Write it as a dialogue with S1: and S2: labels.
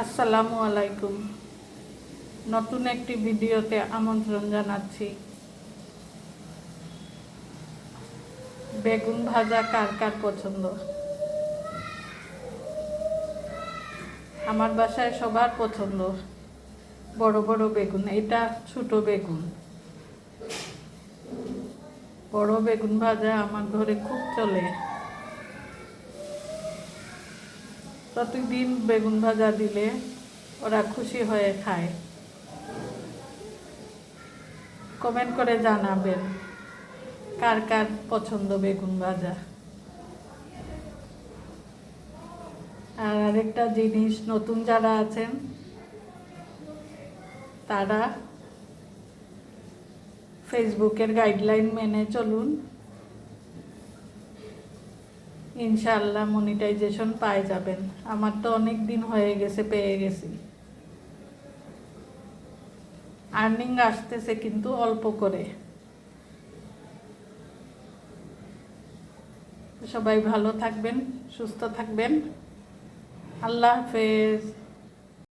S1: আসসালামু আলাইকুম। নতুন একটি ভিডিওতে আমন্ত্রণ জানাচ্ছি। বেগুন ভাজা কার কার পছন্দ? আমার বাসায় সবার পছন্দ বড় বড় বেগুন। এটা ছোট বেগুন। বড় বেগুন ভাজা আমার ঘরে খুব চলে। প্রতিদিন বেগুন ভাজা দিলে ওরা খুশি হয়ে খায়। কমেন্ট করে জানাবেন কার কার পছন্দ বেগুন ভাজা। আর আরেকটা জিনিস, নতুন যারা আছেন তারা ফেসবুকের গাইডলাইন মেনে চলুন, ইনশাআল্লাহ মনিটাইজেশন পাই যাবেন। আমার তো অনেক দিন হয়ে গেছে, পেয়ে গেছি। আর্নিং আসতেছে কিন্তু অল্প করে। সবাই ভালো থাকবেন, সুস্থ থাকবেন। আল্লাহ হাফেজ।